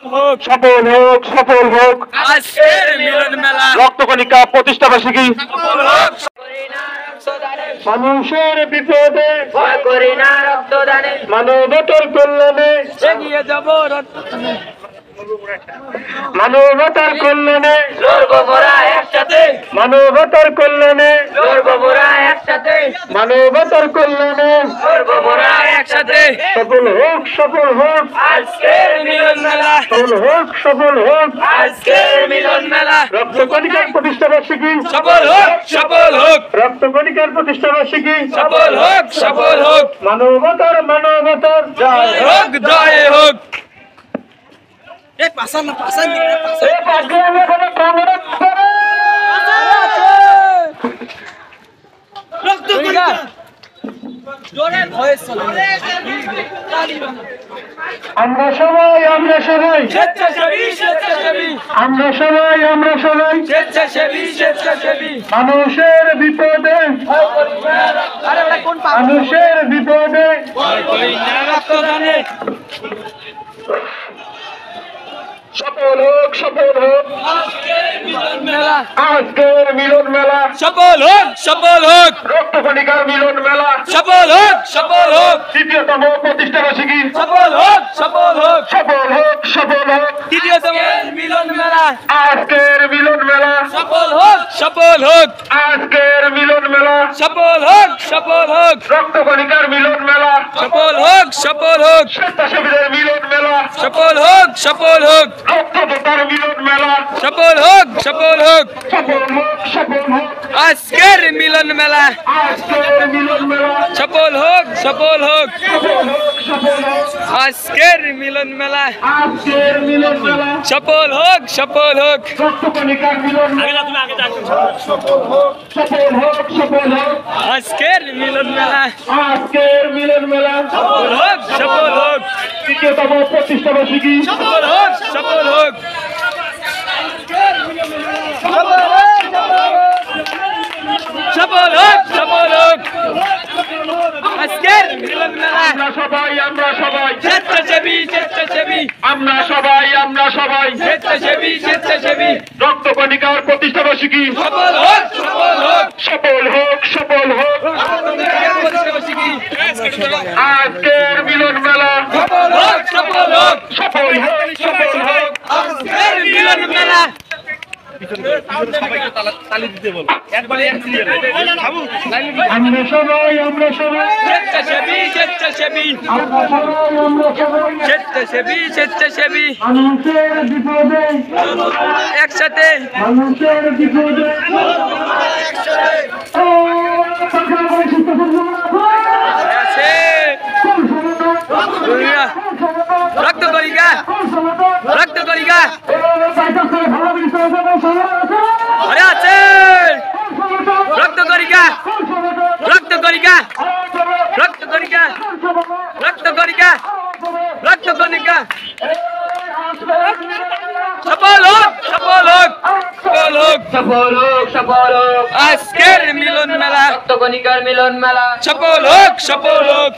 সফল হোক সফল হোক আজকের মিলন মেলা রক্তকণিকা প্রতিষ্ঠাবার্ষিকী সফল হোক। মানুষের বিপদে ভয় করি না রক্তদানে, মানবতার কল্যাণে এগিয়ে যাব মানবতার কল্যাণে লড়বো মোরা একসাথে, মানবতার কল্যাণে লড়বো মোরা একসাথে, মানবতার কল্যাণে লড়বো মোরা একসাথে। সফল হোক সফল হোক আজকের মিলন মেলা, সফল হোক সফল হোক আজকের মিলন মেলা রক্তকণিকার প্রতিষ্ঠাবার্ষিকী সফল হোক সফল হোক, রক্তকণিকার প্রতিষ্ঠাবার্ষিকী সফল হোক সফল হোক, মানবতার জয় হোক জয় হোক। এই পাশে আমি এখানে কংগ্রেস করে আমরা সবাই স্বেচ্ছাসেবী স্বেচ্ছাসেবী আমরা সবাই স্বেচ্ছাসেবী স্বেচ্ছাসেবী, মানুষের বিপদে মানুষের বিপদে ভয় করি না রক্তদানে, সফল হোক সফল হোক আজকের মিলন মেলা আজকের মিলন মেলা সফল হোক সফল হোক, রক্তকণিকার মিলন মেলা সফল হোক সফল হোক, তৃতীয়তম প্রতিষ্ঠাবার্ষিকী সফল হোক সফল হোক, সফল হোক সফল হোক তৃতীয়তম মিলন মেলা আজকের মিলন মেলা সফল হোক সফল হোক, আজকের মিলন মেলা সফল হোক সফল হোক, রক্তকণিকার মিলন মেলা সফল হোক সফল হোক, স্বেচ্ছাসেবীদের মিলন মেলা সফল হোক সফল হোক, রক্তদাতার মিলন মেলা সফল হোক সফল হোক, সফল হোক সফল হোক আজকের মিলন মেলা আজকের মিলন মেলা সফল হোক সফল হোক, সফল হোক সফল হোক আজকের মিলন মেলা আজকের মিলন মেলা সফল হোক সফল হোক, রক্তকণিকার মিলন মেলা সফল হোক সফল হোক সফল হোক আজকের মিলন মেলা আজকের মিলন মেলা সফল হোক সফল হোক, তৃতীয়তম প্রতিষ্ঠাবার্ষিকী সফল হোক সফল হোক, সফল হোক সফল হোক, আজকের মিলন মেলা আমরা সবাই স্বেচ্ছাসেবী স্বেচ্ছাসেবী আমরা সবাই স্বেচ্ছাসেবী স্বেচ্ছাসেবী, রক্তকণিকার প্রতিষ্ঠাবার্ষিকী সফল হোক সফল হোক, সফল হোক সফল হোক আজকের মিলন মেলা সফল হোক সফল হোক, সফল হোক সফল হোক আজকের মিলন মেলা আমরা সবাই স্বেচ্ছাসেবী স্বেচ্ছাসেবী স্বেচ্ছাসেবী স্বেচ্ছাসেবী, মানুষের বিপদে একসাথে মানুষের বিপদে আছে রক্তকণিকা রক্তকণিকা আরে আছে রক্তকণিকা রক্তকণিকা রক্তকণিকা রক্তকণিকা রক্তকণিকা, সফল হোক সফল হোক সফল হোক সফল হোক সফল হোক আজকের মিলন মেলা রক্তকণিকার মিলন মেলা সফল হোক সফল হোক,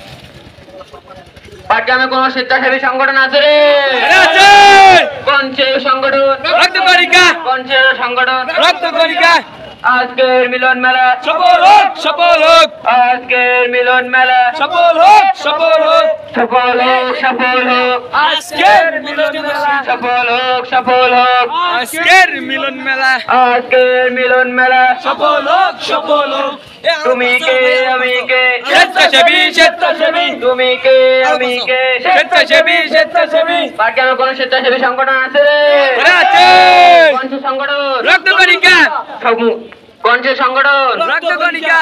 পাটগ্রামে কোন স্বেচ্ছাসেবী সংগঠন আছে রে? আরে আছে কোন সে সংগঠন? রক্তকণিকা কোন সে সংগঠন? রক্তকণিকা, আজকের মিলন মেলা সফল হোক সফল হোক, আজকের মিলন মেলা সফল হোক সফল হোক, সফল হোক সফল হোক আজকের মিলন মেলা সফল হোক সফল হোক আজকের মিলন মেলা আজকের মিলন মেলা সফল হোক সফল হোক, তুমি কে আমি কে স্বেচ্ছাসেবী স্বেচ্ছাসেবী তুমি কে আমি কে স্বেচ্ছাসেবী স্বেচ্ছাসেবী, পাটগ্রামে কোন স্বেচ্ছাসেবী সংগঠন আছে রে? আরে আছে কোন সে সংগঠন? রক্তকণিকা কোন সে সংগঠন? রক্তকণিকা,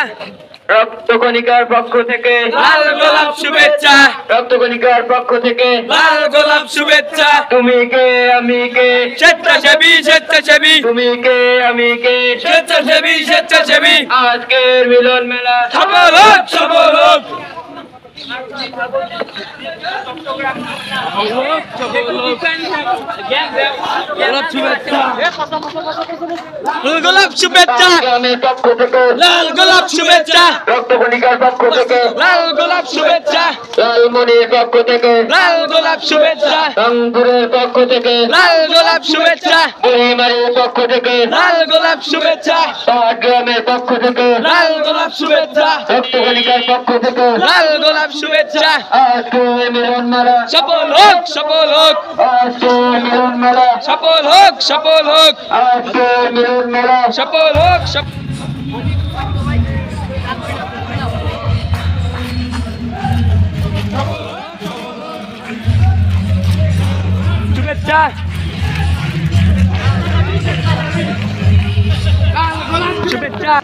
রক্তকণিকার পক্ষ থেকে লাল গোলাপ শুভেচ্ছা রক্তকণিকার পক্ষ থেকে লাল গোলাপ শুভেচ্ছা, তুমি কে আমি কে স্বেচ্ছাসেবী স্বেচ্ছাসেবী তুমি কে আমি কে স্বেচ্ছাসেবী স্বেচ্ছাসেবী, আজকের মিলন মেলা সফল হোক সফল হোক, গোলাপ শুভেচ্ছা গ্রামের পক্ষ থেকে লাল গোলাপ শুভেচ্ছা রক্তকণিকার পক্ষ থেকে লাল গোলাপ শুভেচ্ছা লালমনির পক্ষ থেকে লাল গোলাপ শুভেচ্ছা রংপুরের পক্ষ থেকে লাল গোলাপ শুভেচ্ছা বুড়িমারির পক্ষ থেকে লাল গোলাপ শুভেচ্ছা পাটগ্রামের পক্ষ থেকে লাল গোলাপ শুভেচ্ছা রক্তকণিকার পক্ষ থেকে লাল গোলাপ শুভেচ্ছা আজকে মিলন মেলা সফল হোক সফল হোক আজকে মিলন মেলা সফল হোক সফল হোক আজকে মিলন মেলা সফল হোক শুভেচ্ছা শুভেচ্ছা